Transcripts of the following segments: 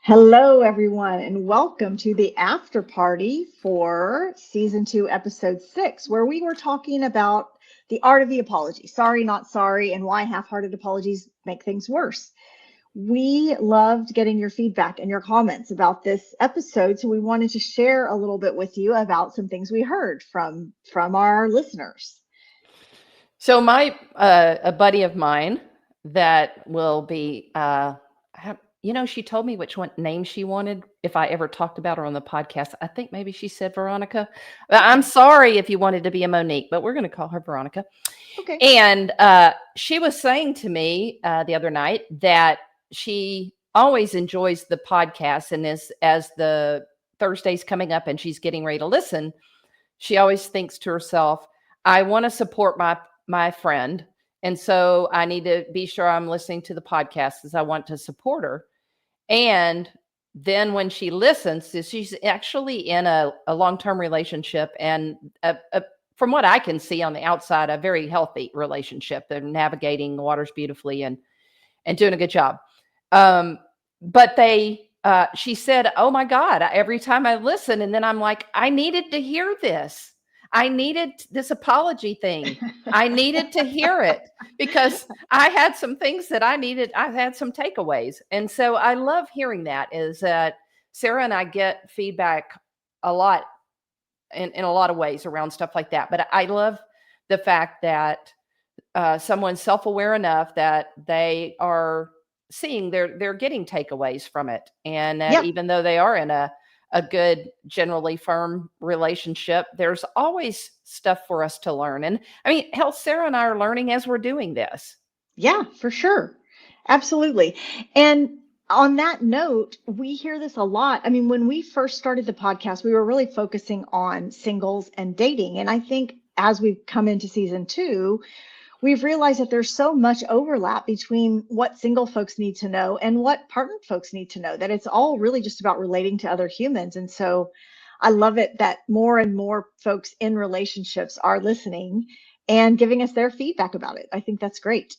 Hello, everyone, and welcome to the after party for season 2, episode 6, where we were talking about the art of the apology, sorry, not sorry, and why half-hearted apologies make things worse. We loved getting your feedback and your comments about this episode, so we wanted to share a little bit with you about some things we heard from our listeners. So my a buddy of mine that will be she told me which one name she wanted if I ever talked about her on the podcast. I think maybe she said Veronica. I'm Okay, sorry if you wanted to be a Monique, but we're going to call her Veronica. okay. And she was saying to me the other night that she always enjoys the podcast, and as the Thursday's coming up and she's getting ready to listen, she always thinks to herself, I want to support my friend. And so I need to be sure I'm listening to the podcast because I want to support her. And then when she listens, she's actually in a long-term relationship and from what I can see on the outside, a very healthy relationship. They're navigating the waters beautifully and doing a good job. But she said, oh my God, every time I listen, and then I'm like, I needed to hear this. I needed this apology thing. I needed to hear it because I had some things that I had some takeaways. And so I love hearing that is that Sarah and I get feedback a lot in a lot of ways around stuff like that. But I love the fact that someone's self-aware enough that they are seeing they're getting takeaways from it, and that Yep. even though they are in a good, generally firm relationship, there's always stuff for us to learn. And I mean, hell, Sarah and I are learning as we're doing this. Yeah, for sure. Absolutely. And on that note, we hear this a lot. I mean, when we first started the podcast, we were really focusing on singles and dating. And I think as we've come into season 2, we've realized that there's so much overlap between what single folks need to know and what partnered folks need to know, that it's all really just about relating to other humans. And so I love it that more and more folks in relationships are listening and giving us their feedback about it. I think that's great.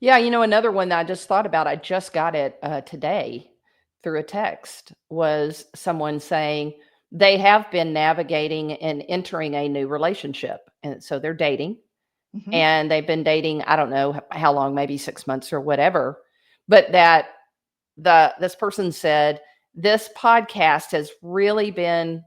Yeah, another one that I just thought about, I just got it today through a text, was someone saying they have been navigating and entering a new relationship. And so they're dating, Mhm. and they've been dating, I don't know how long, maybe 6 months or whatever. But that this person said, this podcast has really been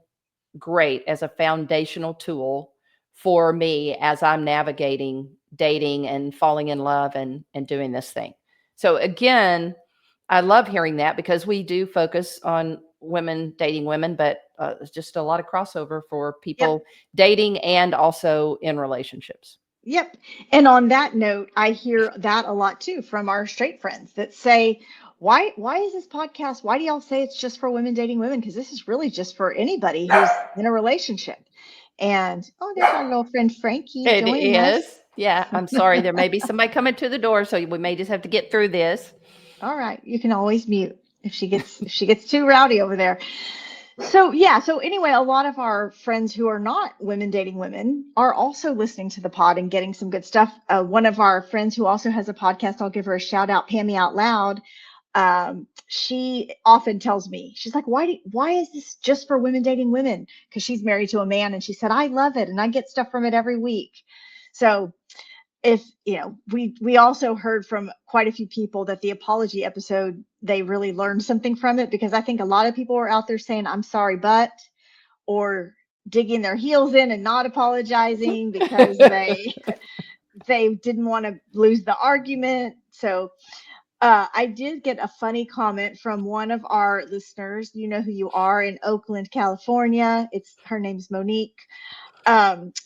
great as a foundational tool for me as I'm navigating dating and falling in love and doing this thing. So again, I love hearing that because we do focus on women dating women, but it's just a lot of crossover for Yep. people dating and also in relationships. Yep. And on that note, I hear that a lot too from our straight friends that say, why is this podcast? Why do y'all say it's just for women dating women? Because this is really just for anybody who's in a relationship. And oh, there's our little friend Frankie It joining us. is. Yeah, I'm sorry. There may be somebody coming to the door, so we may just have to get through this. All right, you can always mute if she gets too rowdy over there. So yeah, so anyway, a lot of our friends who are not women dating women are also listening to the pod and getting some good stuff. One of our friends who also has a podcast, I'll give her a shout out, Pammy Out Loud. She often tells me, she's like, why is this just for women dating women? Because she's married to a man, and she said, I love it and I get stuff from it every week. So if we also heard from quite a few people that the apology episode, they really learned something from it, because I think a lot of people are out there saying I'm sorry but, or digging their heels in and not apologizing because they didn't want to lose the argument. So I did get a funny comment from one of our listeners. You know who you are, in Oakland, California. Her name's Monique.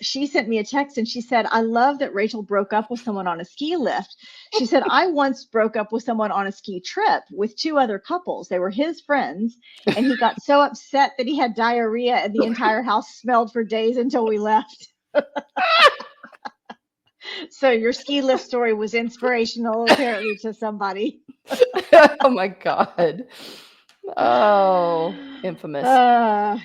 She sent me a text and she said, I love that Rachel broke up with someone on a ski lift. She said, I once broke up with someone on a ski trip with 2 other couples. They were his friends, and he got so upset that he had diarrhea and the entire house smelled for days until we left. So your ski lift story was inspirational, apparently, to somebody. Oh my God. Oh, infamous.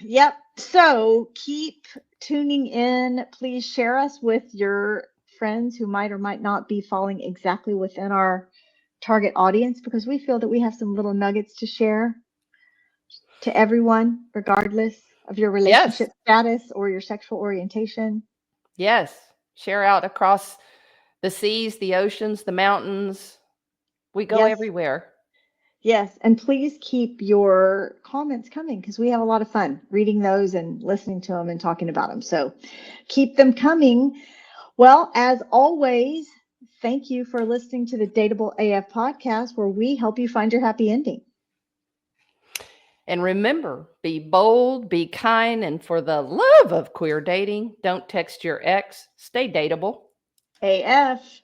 Yep. So keep tuning in. Please share us with your friends who might or might not be falling exactly within our target audience, because we feel that we have some little nuggets to share. to everyone, regardless of your Yes. relationship status or your sexual orientation. Yes. Share out across the seas, the oceans, the mountains. We go Yes. everywhere. Yes. And please keep your comments coming because we have a lot of fun reading those and listening to them and talking about them. So keep them coming. Well, as always, thank you for listening to the Dateable AF podcast, where we help you find your happy ending. And remember, be bold, be kind, and for the love of queer dating, don't text your ex. Stay dateable. AF.